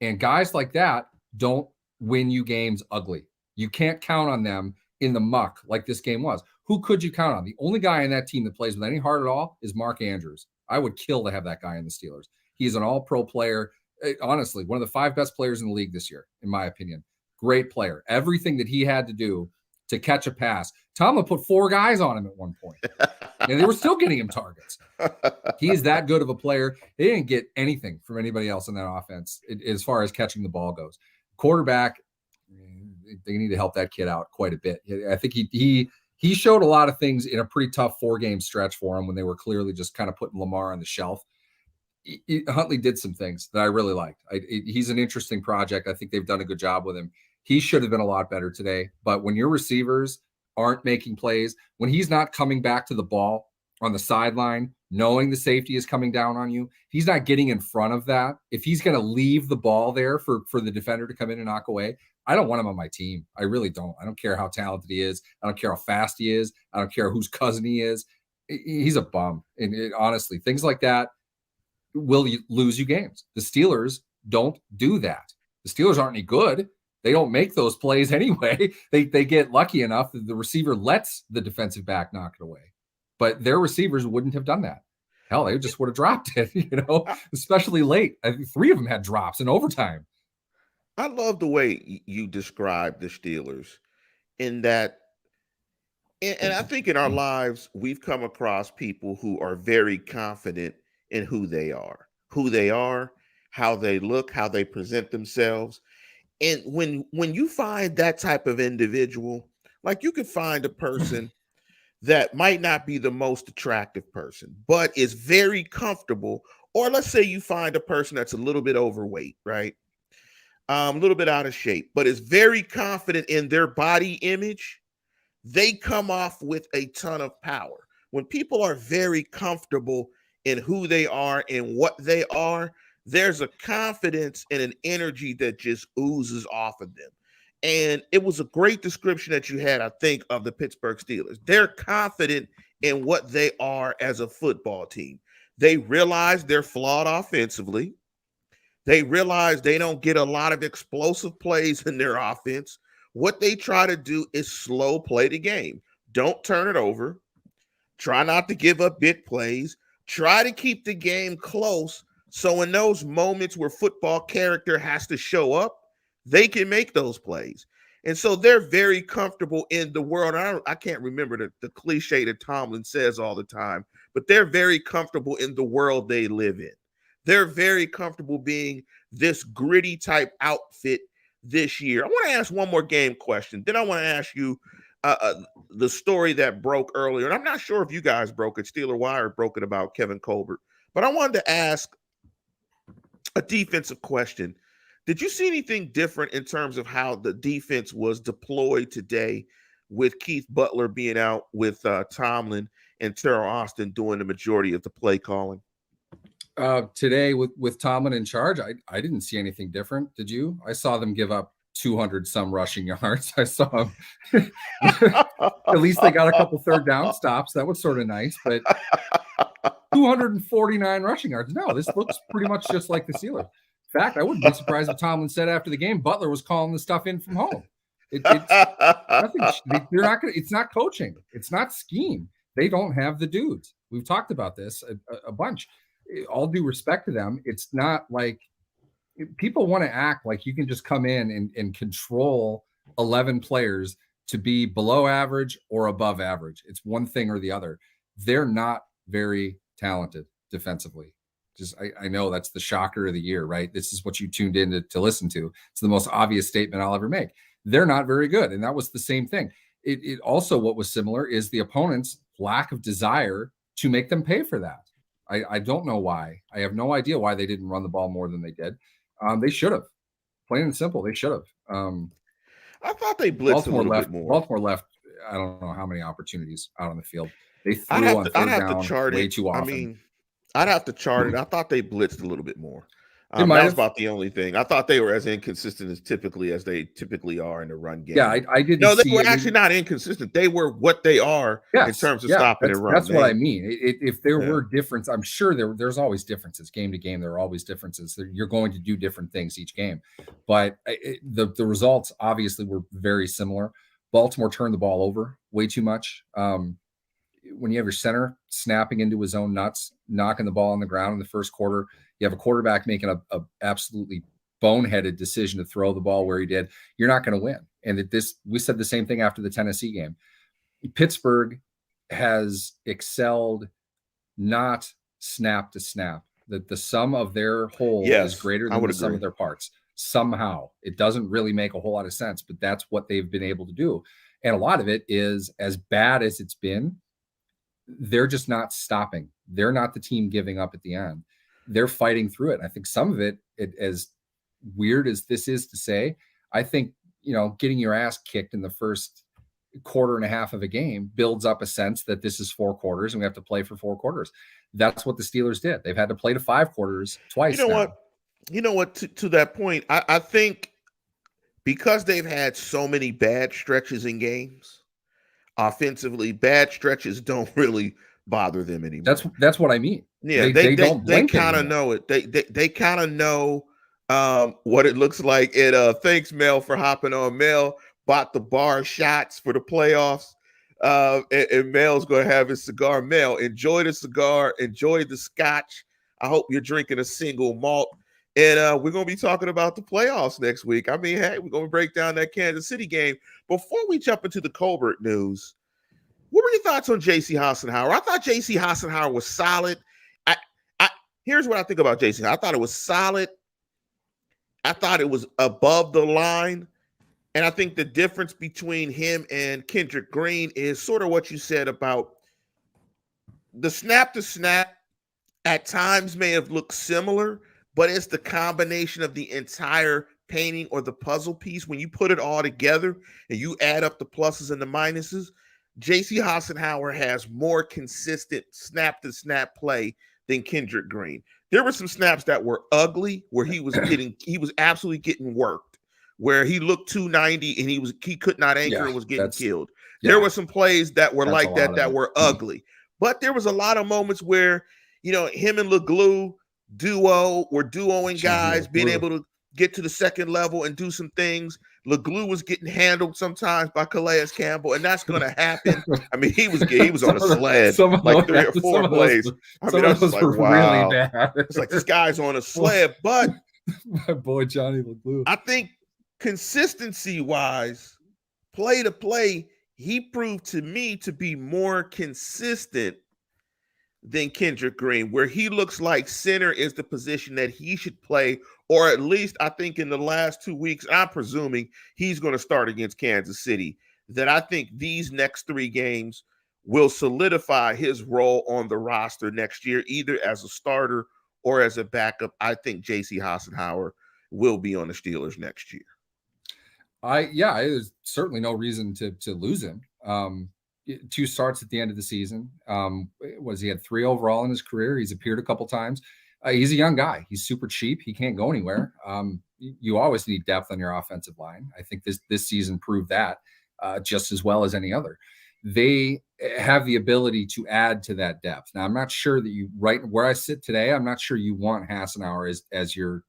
And guys like that don't win you games ugly. You can't count on them in the muck like this game was. Who could you count on? The only guy in that team that plays with any heart at all is Mark Andrews. I would kill to have that guy in the Steelers. He's an all-pro player. Honestly, one of the 5 best players in the league this year, in my opinion. Great player. Everything that he had to do to catch a pass. Tomlin put 4 guys on him at one point, and they were still getting him targets. He is that good of a player. They didn't get anything from anybody else in that offense as far as catching the ball goes. Quarterback, they need to help that kid out quite a bit. I think he he showed a lot of things in a pretty tough 4-game stretch for him when they were clearly just kind of putting Lamar on the shelf. Huntley did some things that I really liked. He's an interesting project. I think they've done a good job with him. He should have been a lot better today. But when your receivers aren't making plays, when he's not coming back to the ball on the sideline, knowing the safety is coming down on you, he's not getting in front of that. If he's going to leave the ball there for the defender to come in and knock away, I don't want him on my team. I really don't. I don't care how talented he is. I don't care how fast he is. I don't care whose cousin he is. He's a bum. And honestly, things like that will lose you games. The Steelers don't do that. The Steelers aren't any good. They don't make those plays anyway. They get lucky enough that the receiver lets the defensive back knock it away. But their receivers wouldn't have done that. Hell, they just would have dropped it, especially late. I think 3 of them had drops in overtime. I love the way you describe the Steelers in that, and I think in our lives, we've come across people who are very confident in who they are, how they look, how they present themselves. And when you find that type of individual, like you could find a person that might not be the most attractive person, but is very comfortable. Or let's say you find a person that's a little bit overweight, right? A little bit out of shape, but is very confident in their body image. They come off with a ton of power. When people are very comfortable in who they are and what they are, there's a confidence and an energy that just oozes off of them. And it was a great description that you had, I think, of the Pittsburgh Steelers. They're confident in what they are as a football team. They realize they're flawed offensively. They realize they don't get a lot of explosive plays in their offense. What they try to do is slow play the game. Don't turn it over. Try not to give up big plays. Try to keep the game close. So in those moments where football character has to show up, they can make those plays. And so they're very comfortable in the world. I can't remember the cliche that Tomlin says all the time, but they're very comfortable in the world they live in. They're very comfortable being this gritty type outfit this year. I want to ask one more game question. Then I want to ask you the story that broke earlier. And I'm not sure if you guys broke it. Steeler Wire broke it about Kevin Colbert. But I wanted to ask a defensive question. Did you see anything different in terms of how the defense was deployed today with Keith Butler being out, with Tomlin and Terrell Austin doing the majority of the play calling? Today with Tomlin in charge, I didn't see anything different. Did you? I saw them give up 200 some rushing yards. I saw them. At least they got a couple third down stops. That was sort of nice, but 249 rushing yards. No, this looks pretty much just like the Steelers. In fact, I wouldn't be surprised if Tomlin said after the game Butler was calling the stuff in from home. It's nothing. They're not going. It's not coaching. It's not scheme. They don't have the dudes. We've talked about this a bunch. All due respect to them, it's not like people want to act like you can just come in and control 11 players to be below average or above average. It's one thing or the other. They're not very talented defensively. I know that's the shocker of the year, right? This is what you tuned in to listen to. It's the most obvious statement I'll ever make. They're not very good. And that was the same thing. It also, what was similar is the opponent's lack of desire to make them pay for that. I don't know why. I have no idea why they didn't run the ball more than they did. They should have. Plain and simple, they should have. I thought they blitzed a little bit more. Baltimore left, I don't know how many opportunities out on the field. They threw on third down way too often. I mean, I'd have to chart it. I thought they blitzed a little bit more. That was about the only thing. I thought they were as inconsistent as they typically are in the run game. Yeah, I didn't. No, they were actually not inconsistent. They were what they are in terms of stopping and running. That's what I mean. If there were differences, I'm sure there's always differences. Game to game, there are always differences. You're going to do different things each game, but the results obviously were very similar. Baltimore turned the ball over way too much. When you have your center snapping into his own nuts, knocking the ball on the ground in the first quarter, you have a quarterback making a absolutely boneheaded decision to throw the ball where he did, you're not going to win. And we said the same thing after the Tennessee game. Pittsburgh has excelled not snap to snap. That the sum of their whole is greater than the sum of their parts. somehow. It doesn't really make a whole lot of sense, but that's what they've been able to do. And a lot of it is, as bad as it's been, they're just not stopping. They're not the team giving up at the end. They're fighting through it. And I think some of it, as weird as this is to say, I think, getting your ass kicked in the first quarter and a half of a game builds up a sense that this is 4 quarters and we have to play for 4 quarters. That's what the Steelers did. They've had to play to 5 quarters twice. You know what? To that point, I think because they've had so many bad stretches in games, offensively, bad stretches don't really bother them anymore. That's what I mean. Yeah, they kind of know it. They kind of know what it looks like. Thanks, Mel, for hopping on. Mel bought the bar shots for the playoffs. And Mel's going to have his cigar. Mel, enjoy the cigar. Enjoy the scotch. I hope you're drinking a single malt. And we're going to be talking about the playoffs next week. I mean, hey, we're going to break down that Kansas City game. Before we jump into the Colbert news, what were your thoughts on J.C. Hassenauer? I thought J.C. Hassenauer was solid. Here's what I think about J.C. I thought it was solid. I thought it was above the line. And I think the difference between him and Kendrick Green is sort of what you said about the snap to snap at times may have looked similar, but it's the combination of the entire painting or the puzzle piece. When you put it all together and you add up the pluses and the minuses, J.C. Hassenauer has more consistent snap to snap play than Kendrick Green. There were some snaps that were ugly where he was absolutely getting worked, where he looked 290 and he could not anchor and was getting killed. There were some plays that were like that were ugly. But there was a lot of moments where, him and LeGlue were duoing guys, being able to get to the second level and do some things. LeGlue was getting handled sometimes by Calais Campbell, and that's going to happen. I mean, he was on a sled like 3 or 4 plays. I mean, that was like, wow. Really bad. It's like this guy's on a sled. But my boy Johnny LeGlue, I think consistency-wise, play to play, he proved to me to be more consistent than Kendrick Green, where he looks like center is the position that he should play, or at least I think in the last 2 weeks, I'm presuming he's going to start against Kansas City, that I think these next 3 games will solidify his role on the roster next year, either as a starter or as a backup. I think J.C. Hassenauer will be on the Steelers next year. There's certainly no reason to lose him. 2 starts at the end of the season. He had 3 overall in his career. He's appeared a couple times. He's a young guy. He's super cheap. He can't go anywhere. You always need depth on your offensive line. I think this season proved that just as well as any other. They have the ability to add to that depth. Now, I'm not sure that right where I sit today, I'm not sure you want Hassenauer as your,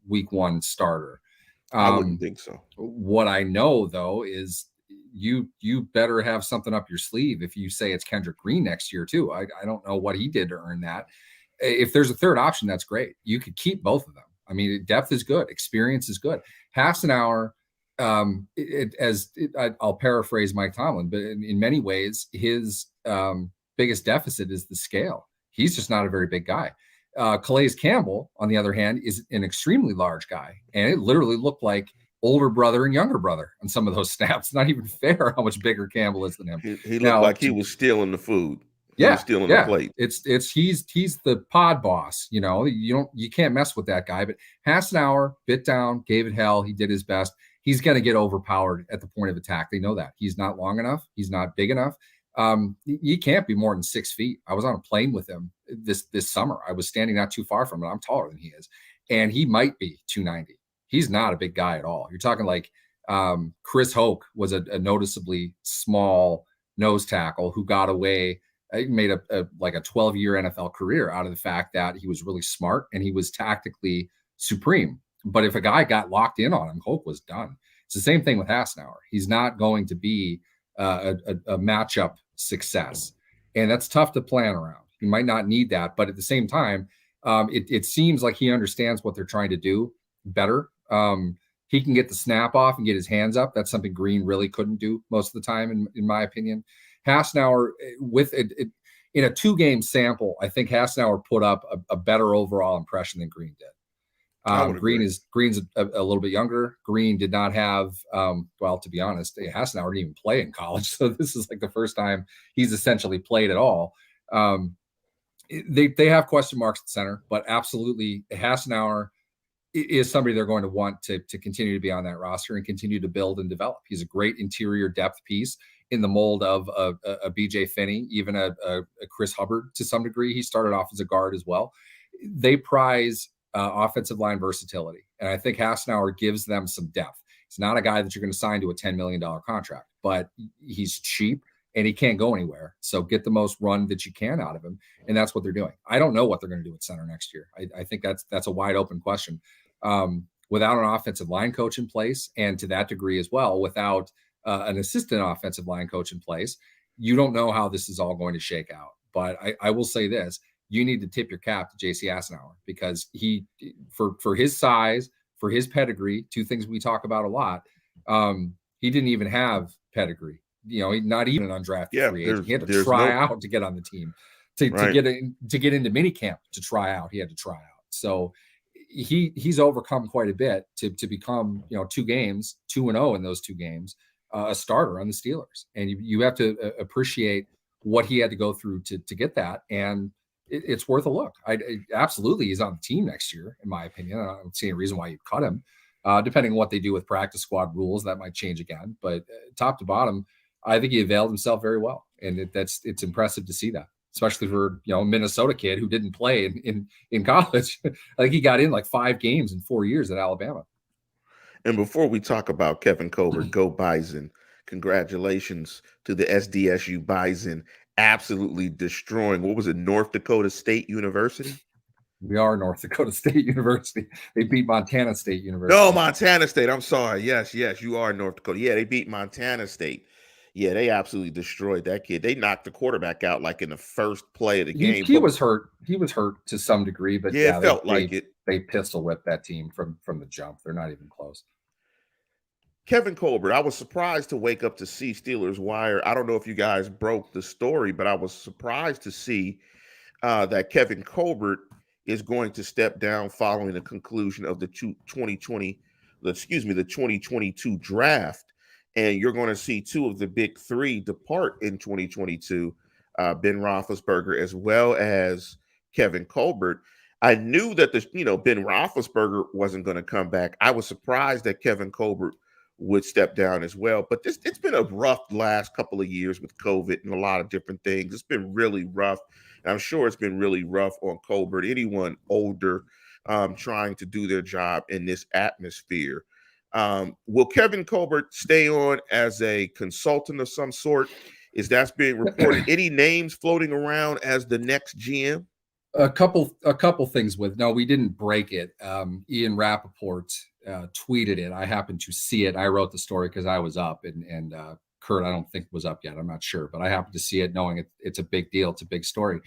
week 1 starter. I wouldn't think so. What I know, though, is you better have something up your sleeve if you say it's Kendrick Green next year, too. I don't know what he did to earn that. If there's a third option, that's great. You could keep both of them. I mean, depth is good. Experience is good. Hassenauer, I'll paraphrase Mike Tomlin, but in many ways, his biggest deficit is the scale. He's just not a very big guy. Calais Campbell, on the other hand, is an extremely large guy. And it literally looked like older brother and younger brother on some of those snaps. Not even fair how much bigger Campbell is than him. He looked like he was stealing the food. He was stealing the plate. He's the pod boss. You can't mess with that guy. But Hassenauer bit down, gave it hell. He did his best. He's going to get overpowered at the point of attack. They know that. He's not long enough. He's not big enough. He can't be more than 6 feet. I was on a plane with him this summer. I was standing not too far from him. I'm taller than he is. And he might be 290. He's not a big guy at all. You're talking like Chris Hoke was a noticeably small nose tackle who got away. He made a 12-year NFL career out of the fact that he was really smart and he was tactically supreme. But if a guy got locked in on him, Hoke was done. It's the same thing with Hassenauer. He's not going to be a matchup success. And that's tough to plan around. You might not need that. But at the same time, it seems like he understands what they're trying to do better. He can get the snap off and get his hands up. That's something Green really couldn't do most of the time, in my opinion. Hassenauer, with it in a 2-game sample, I think Hassenauer put up a better overall impression than Green did. I would agree. Green's a little bit younger. Green did not have, well, to be honest, Hassenauer didn't even play in college, so this is like the first time he's essentially played at all. They have question marks at center, but absolutely Hassenauer is somebody they're going to want to continue to be on that roster and continue to build and develop. He's a great interior depth piece in the mold of a BJ Finney, even a Chris Hubbard to some degree. He started off as a guard as well. They prize offensive line versatility, and I think Hassenauer gives them some depth. He's not a guy that you're going to sign to a $10 million contract, but he's cheap and he can't go anywhere. So get the most run that you can out of him, and that's what they're doing. I don't know what they're going to do at center next year. I think that's a wide open question. Without an offensive line coach in place, and to that degree as well, without an assistant offensive line coach in place, you don't know how this is all going to shake out. But I will say this: you need to tip your cap to J.C. Hassenauer, because he, for his size, for his pedigree, two things we talk about a lot, he didn't even have pedigree. You know, not even an undrafted free agent. He had to try out to get on the team, to get into minicamp to try out. He had to try out. So he's overcome quite a bit to become, 2 games, 2-0 in those 2 games, a starter on the Steelers. And you have to appreciate what he had to go through to get that. And it's worth a look. Absolutely, he's on the team next year, in my opinion. I don't see any reason why you cut him. Depending on what they do with practice squad rules, that might change again. But top to bottom, I think he availed himself very well, and it's impressive to see that, especially for a Minnesota kid who didn't play in college. I think he got in like 5 games in 4 years at Alabama. And before we talk about Kevin Colbert, go Bison! Congratulations to the SDSU Bison, absolutely destroying, what was it, North Dakota State University? We are North Dakota State University. They beat Montana State University. No, Montana State. I'm sorry. Yes, you are North Dakota. Yeah, they beat Montana State. Yeah, they absolutely destroyed that kid. They knocked the quarterback out like in the first play of the game. He was hurt. He was hurt to some degree, but yeah, it felt like it. They pistol whipped that team from the jump. They're not even close. Kevin Colbert, I was surprised to wake up to see Steelers Wire. I don't know if you guys broke the story, but I was surprised to see that Kevin Colbert is going to step down following the conclusion of the 2022 draft. And you're going to see 2 of the big 3 depart in 2022, Ben Roethlisberger as well as Kevin Colbert. I knew that Ben Roethlisberger wasn't going to come back. I was surprised that Kevin Colbert would step down as well. But it's been a rough last couple of years with COVID and a lot of different things. It's been really rough. And I'm sure it's been really rough on Colbert, anyone older trying to do their job in this atmosphere. Will Kevin Colbert stay on as a consultant of some sort? Is that's being reported? Any names floating around as the next GM? A couple things no, we didn't break it. Ian Rappaport tweeted it. I happened to see it. I wrote the story because I was up, and Kurt, I don't think was up yet. I'm not sure, but I happened to see it, knowing it's a big deal. It's a big story.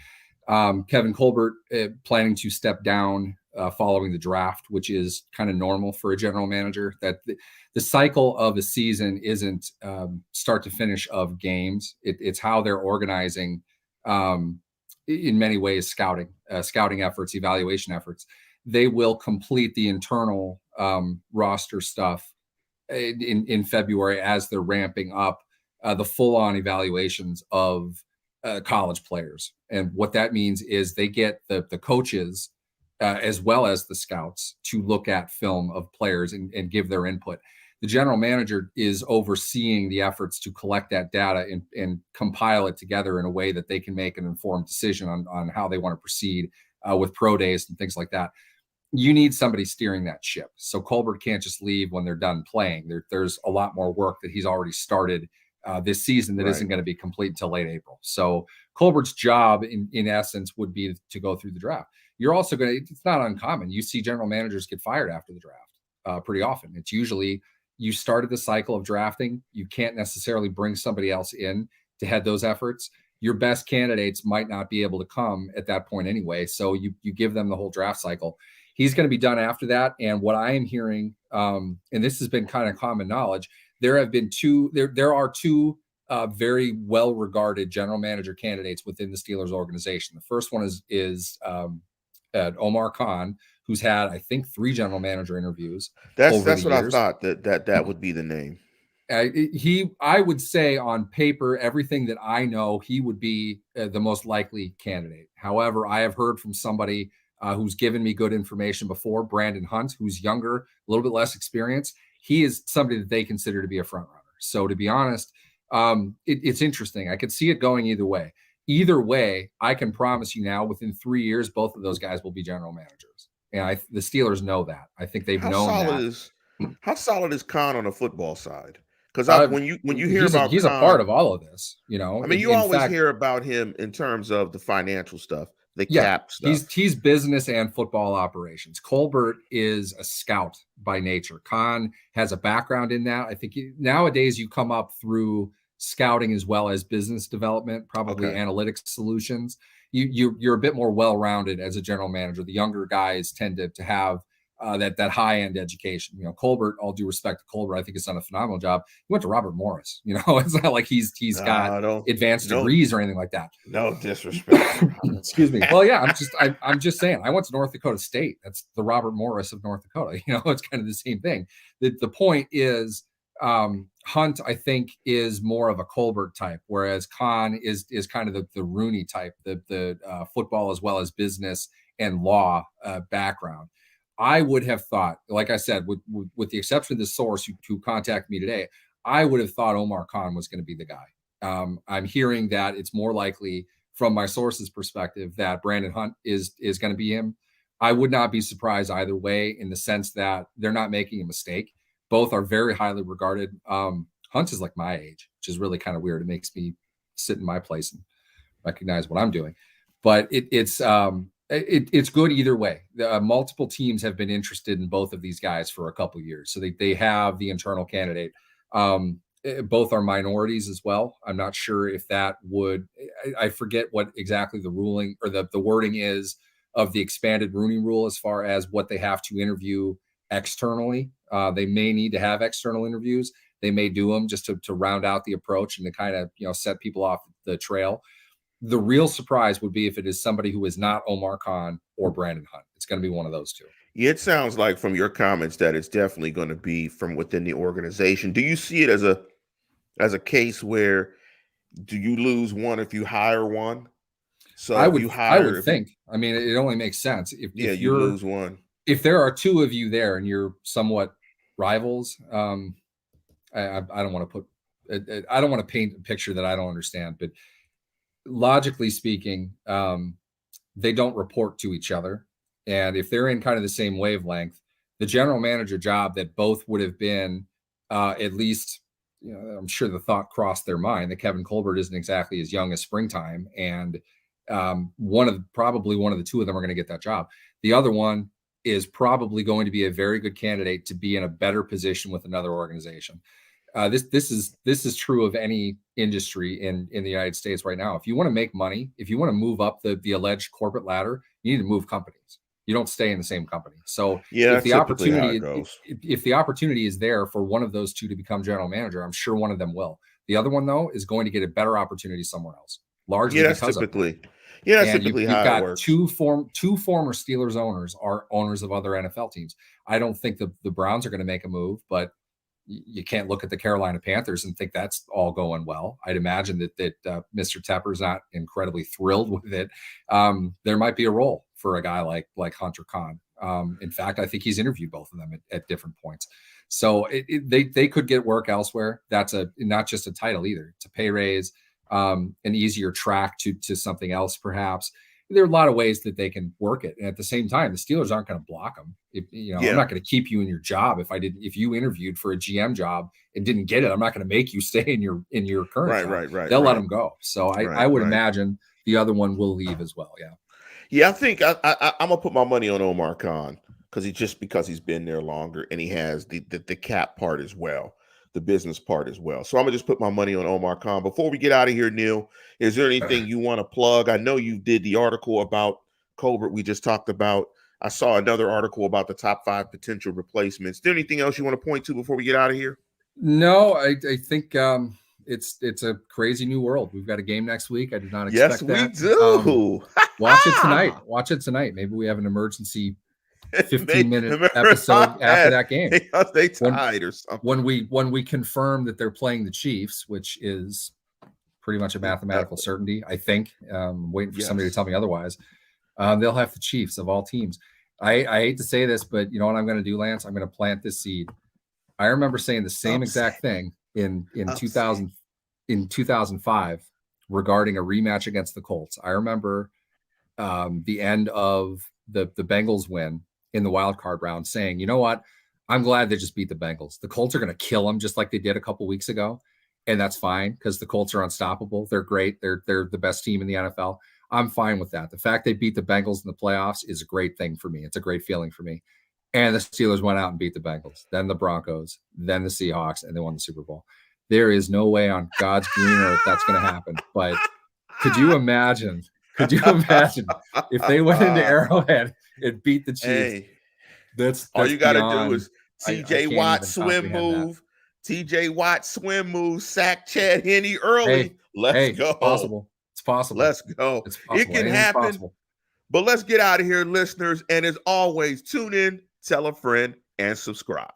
Kevin Colbert planning to step down following the draft, which is kind of normal for a general manager. That the cycle of a season isn't start to finish of games. It's how they're organizing, in many ways, scouting efforts, evaluation efforts. They will complete the internal roster stuff in February as they're ramping up the full-on evaluations of college players. And what that means is they get the coaches as well as the scouts to look at film of players and give their input. The general manager is overseeing the efforts to collect that data and compile it together in a way that they can make an informed decision on how they want to proceed with pro days and things like that. You need somebody steering that ship. So Colbert can't just leave when they're done playing. There's a lot more work that he's already started this season that isn't going to be complete until late April. So Colbert's job, in essence, would be to go through the draft. You're also it's not uncommon. You see general managers get fired after the draft pretty often. It's usually you started the cycle of drafting. You can't necessarily bring somebody else in to head those efforts. Your best candidates might not be able to come at that point anyway. So you give them the whole draft cycle. He's going to be done after that. And what I am hearing, and this has been kind of common knowledge, there are two very well-regarded general manager candidates within the Steelers organization. The first one is Omar Khan, who's had, I think, 3 general manager interviews That's over the what I years. thought that would be the name. I would say on paper, everything that I know, he would be the most likely candidate. However, I have heard from somebody who's given me good information before, Brandon Hunt, who's younger, a little bit less experienced. He is somebody that they consider to be a front runner. So to be honest, it's interesting. I could see it going either way. Either way, I can promise you now, within 3 years, both of those guys will be general managers. And the Steelers know that. I think they've known that. How solid is Khan on the football side? Because when you hear he's about a Khan, part of all of this, you know. I mean, you In always fact, hear about him in terms of the financial stuff, the yeah, cap stuff. he's business and football operations. Colbert is a scout by nature. Khan has a background in that. I think nowadays you come up through scouting as well as business development, probably analytics solutions. You're a bit more well-rounded as a general manager. The younger guys tend to have that high-end education. You know, Colbert, all due respect to Colbert, I think has done a phenomenal job. He went to Robert Morris. You know, it's not like he's got advanced degrees or anything like that. No disrespect. Excuse me. Well, yeah, I'm just saying. I went to North Dakota State. That's the Robert Morris of North Dakota. You know, it's kind of the same thing. The point is, Hunt, I think, is more of a Colbert type, whereas Khan is kind of the Rooney type, the football as well as business and law background. I would have thought, like I said, with the exception of the source who contacted me today, I would have thought Omar Khan was going to be the guy. I'm hearing that it's more likely from my source's perspective that Brandon Hunt is going to be him. I would not be surprised either way, in the sense that they're not making a mistake. Both are very highly regarded. Hunt is like my age, which is really kind of weird. It makes me sit in my place and recognize what I'm doing. But it's good either way. Multiple teams have been interested in both of these guys for a couple of years, so they have the internal candidate. Both are minorities as well. I'm not sure if that would. I forget what exactly the ruling or the wording is of the expanded Rooney Rule as far as what they have to interview externally. They may need to have external interviews. They may do them just to round out the approach and to kind of, you know, set people off the trail. The real surprise would be if it is somebody who is not Omar Khan or Brandon Hunt. It's going to be one of those two. Yeah, it sounds like from your comments that it's definitely going to be from within the organization. Do you see it as a case where do you lose one if you hire one? So I would think. I mean, it only makes sense if you lose one. If there are two of you there and you're somewhat rivals, I don't want to I don't want to paint a picture that I don't understand, but logically speaking, they don't report to each other. And if they're in kind of the same wavelength, the general manager job that both would have been at least, you know, I'm sure the thought crossed their mind that Kevin Colbert isn't exactly as young as springtime. And probably one of the two of them are going to get that job. The other one is probably going to be a very good candidate to be in a better position with another organization. This is true of any industry in the United States right now. If you want to make money, if you want to move up the alleged corporate ladder, you need to move companies. You don't stay in the same company. So if the opportunity is there for one of those two to become general manager, I'm sure one of them will. The other one, though, is going to get a better opportunity somewhere else. Largely that's because typically you've how got it works. two former Steelers owners are owners of other NFL teams. I don't think the Browns are going to make a move, but you can't look at the Carolina Panthers and think that's all going well. I'd imagine that Mr. Tepper's not incredibly thrilled with it. There might be a role for a guy like Hunter Khan. In fact, I think he's interviewed both of them at different points. So they could get work elsewhere. That's not just a title either. It's a pay raise, an easier track to something else, perhaps. There are a lot of ways that they can work it. And at the same time, the Steelers aren't going to block them. I'm not going to keep you in your job if you interviewed for a GM job and didn't get it. I'm not going to make you stay in your current job. They'll let them go. So I would imagine the other one will leave as well. Yeah. Yeah, I think I'm gonna put my money on Omar Khan because he's been there longer and he has the cap part as well, the business part as well. So I'm gonna just put my money on Omar Khan. Before we get out of here, Neal, is there anything you want to plug? I know you did the article about Colbert we just talked about. I saw another article about the top 5 potential replacements. Is there anything else you want to point to before we get out of here? No, I think it's a crazy new world. We've got a game next week. I did not expect that. Yes, we do. Watch it tonight. Maybe we have an emergency 15-minute episode after that game. They tied or something. When we confirm that they're playing the Chiefs, which is pretty much a mathematical certainty, I think. Waiting for somebody to tell me otherwise. They'll have the Chiefs of all teams. I hate to say this, but you know what I'm going to do, Lance? I'm going to plant this seed. I remember saying the same exact thing in 2005 regarding a rematch against the Colts. I remember the end of the Bengals win in the wild card round saying, you know what? I'm glad they just beat the Bengals. The Colts are going to kill them just like they did a couple weeks ago. And that's fine because the Colts are unstoppable. They're great. They're the best team in the NFL. I'm fine with that. The fact they beat the Bengals in the playoffs is a great thing for me. It's a great feeling for me. And the Steelers went out and beat the Bengals, then the Broncos, then the Seahawks, and they won the Super Bowl. There is no way on God's green earth that's going to happen. But could you imagine if they went into Arrowhead and beat the Chiefs? Hey, that's all you got to do is TJ Watt swim move. TJ Watt swim move, sack Chad Henne early. Let's go. It's possible. Let's go. It can happen. But let's get out of here, listeners. And as always, tune in, tell a friend, and subscribe.